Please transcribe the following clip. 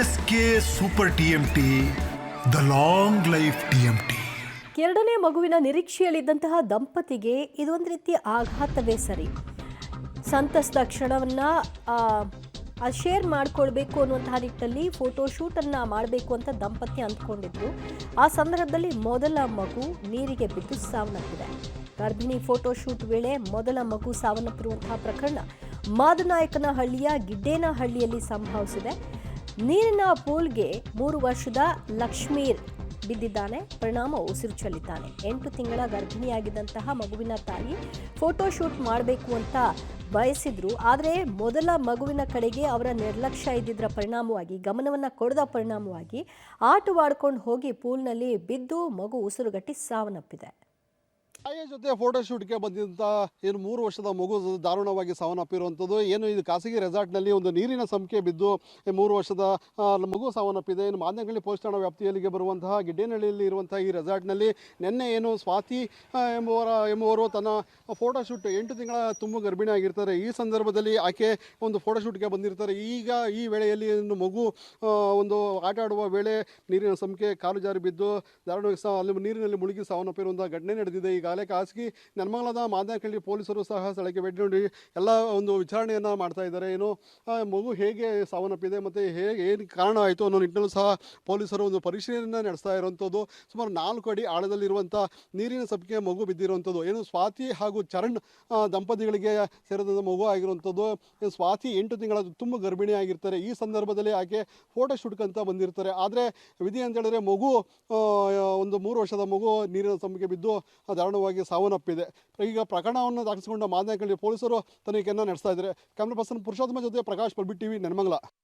S K super TMT, the long life TMT. ಎರಡನೇ ಮಗುವಿನ ನಿರೀಕ್ಷೆಯಲ್ಲಿದ್ದಂತಹ ದಂಪತಿಗೆ ಇದೊಂದು ರೀತಿ ಆಘಾತವೇ ಸರಿ. ಸಂತಸದ ಕ್ಷಣವನ್ನು ಶೇರ್ ಮಾಡ್ಕೊಳ್ಬೇಕು ಅನ್ನುವಂತಹ ನಿಟ್ಟಲ್ಲಿ ಫೋಟೋಶೂಟನ್ನು ಮಾಡಬೇಕು ಅಂತ ದಂಪತಿ ಅಂದ್ಕೊಂಡಿದ್ರು. ಆ ಸಂದರ್ಭದಲ್ಲಿ ಮೊದಲ ಮಗು ನೀರಿಗೆ ಬಿದ್ದು ಸಾವನ್ನಪ್ಪಿದೆ. ಗರ್ಭಿಣಿ ಫೋಟೋಶೂಟ್ ವೇಳೆ ಮೊದಲ ಮಗು ಸಾವನ್ನಪ್ಪಿರುವಂತಹ ಪ್ರಕರಣ ಮಾದನಾಯಕನಹಳ್ಳಿಯ ಗಿಡ್ಡೇನಹಳ್ಳಿಯಲ್ಲಿ ಸಂಭವಿಸಿದೆ. ನೀರಿನ ಪೂಲ್ಗೆ 3 ವರ್ಷದ ಲಕ್ಷ್ಮೀರ್ ಬಿದ್ದಿದ್ದಾನೆ. ಪರಿಣಾಮ ಉಸಿರು ಚೆಲ್ಲಿದ್ದಾನೆ. 8 ತಿಂಗಳ ಗರ್ಭಿಣಿಯಾಗಿದ್ದಂತಹ ಮಗುವಿನ ತಾಯಿ ಫೋಟೋಶೂಟ್ ಮಾಡಬೇಕು ಅಂತ ಬಯಸಿದ್ರು. ಆದರೆ ಮೊದಲ ಮಗುವಿನ ಕಡೆಗೆ ಅವರ ನಿರ್ಲಕ್ಷ್ಯ ಇದ್ದಿದ್ದರ ಪರಿಣಾಮವಾಗಿ, ಗಮನವನ್ನು ಕೊಡದ ಪರಿಣಾಮವಾಗಿ ಆಟವಾಡ್ಕೊಂಡು ಹೋಗಿ ಪೂಲ್ನಲ್ಲಿ ಬಿದ್ದು ಮಗು ಉಸಿರುಗಟ್ಟಿ ಸಾವನ್ನಪ್ಪಿದೆ. ತಾಯಿಯ ಜೊತೆ ಫೋಟೋಶೂಟ್ಗೆ ಬಂದಂಥ 3 ವರ್ಷದ ಮಗು ದಾರುಣವಾಗಿ ಸಾವನ್ನಪ್ಪಿರುವಂಥದ್ದು. ಇದು ಖಾಸಗಿ ರೆಸಾರ್ಟ್ನಲ್ಲಿ ಒಂದು ನೀರಿನ ಸಂಖ್ಯೆ ಬಿದ್ದು 3 ವರ್ಷದ ಮಗು ಸಾವನ್ನಪ್ಪಿದೆ. ಮಾದನಹಳ್ಳಿ ಪೊಲೀಸ್ ಠಾಣಾ ವ್ಯಾಪ್ತಿಯಲ್ಲಿಗೆ ಬರುವಂತಹ ಗಿಡ್ಡೇನಹಳ್ಳಿಯಲ್ಲಿ ಇರುವಂತಹ ಈ ರೆಸಾರ್ಟ್ನಲ್ಲಿ ನಿನ್ನೆ ಸ್ವಾತಿ ಎಂಬುವರು ತನ್ನ ಫೋಟೋಶೂಟ್ 8 ತಿಂಗಳ ತುಂಬ ಗರ್ಭಿಣಿ ಆಗಿರ್ತಾರೆ. ಈ ಸಂದರ್ಭದಲ್ಲಿ ಆಕೆ ಒಂದು ಫೋಟೋಶೂಟ್ಗೆ ಬಂದಿರ್ತಾರೆ. ಈಗ ಈ ವೇಳೆಯಲ್ಲಿ ಮಗು ಒಂದು ಆಟ ಆಡುವ ವೇಳೆ ನೀರಿನ ಸಂಖ್ಯೆ ಕಾಲು ಜಾರಿ ಬಿದ್ದು ದಾರುಣವಾಗಿ ಅಲ್ಲಿ ನೀರಿನಲ್ಲಿ ಮುಳುಗಿ ಸಾವನ್ನಪ್ಪಿರುವಂಥ ಘಟನೆ ನಡೆದಿದೆ. ಈಗಾಗಲೇ ಖಾಸಗಿ ನೆಲಮಂಗಲದ ಮಾದನಹಳ್ಳಿ ಪೊಲೀಸರು ಸಹ ಸ್ಥಳಕ್ಕೆ ಭೇಟಿ ನೀಡಿ ಎಲ್ಲ ಒಂದು ವಿಚಾರಣೆಯನ್ನು ಮಾಡ್ತಾ ಇದ್ದಾರೆ. ಮಗು ಹೇಗೆ ಸಾವನ್ನಪ್ಪಿದೆ ಮತ್ತು ಏನು ಕಾರಣ ಆಯಿತು ಅನ್ನೋ ನಿಟ್ಟಿನಲ್ಲೂ ಸಹ ಪೊಲೀಸರು ಒಂದು ಪರಿಶೀಲನೆ ನಡೆಸ್ತಾ ಇರುವಂಥದ್ದು. ಸುಮಾರು 4 ಅಡಿ ಆಳದಲ್ಲಿರುವಂಥ ನೀರಿನ ಸಂಖ್ಯೆ ಮಗು ಬಿದ್ದಿರುವಂಥದ್ದು. ಸ್ವಾತಿ ಹಾಗೂ ಚರಣ್ ದಂಪತಿಗಳಿಗೆ ಸೇರಿದ ಮಗು ಆಗಿರುವಂಥದ್ದು. ಸ್ವಾತಿ 8 ತಿಂಗಳ ತುಂಬ ಗರ್ಭಿಣಿ ಆಗಿರ್ತಾರೆ. ಈ ಸಂದರ್ಭದಲ್ಲಿ ಆಕೆ ಫೋಟೋಶೂಟ್ಗೆ ಅಂತ ಬಂದಿರ್ತಾರೆ. ಆದರೆ ವಿಧಿ ಅಂತ ಹೇಳಿದ್ರೆ ಮಗು ಒಂದು 3 ವರ್ಷದ ಮಗು ನೀರಿನ ಸಂಖ್ಯೆ ಬಿದ್ದು ದಾರುಣವಾಗಿ ಸಾವನ್ನಪ್ಪಿದೆ. ಈಗ ಪ್ರಕರಣವನ್ನು ದಾಖಲಿಸಿಕೊಂಡ ಮಾದನಹಳ್ಳಿ ಪೊಲೀಸರು ತನಿಖೆಯನ್ನು ನಡೆಸ್ತಾ ಇದ್ದಾರೆ. ಕ್ಯಾಮ್ರಾ ಪರ್ಸನ್ ಪುರುಷೋತ್ತಮ ಜೊತೆ ಪ್ರಕಾಶ್ ಪಲ್ಬಿ ಟಿವಿ ನೆಲಮಂಗಲ.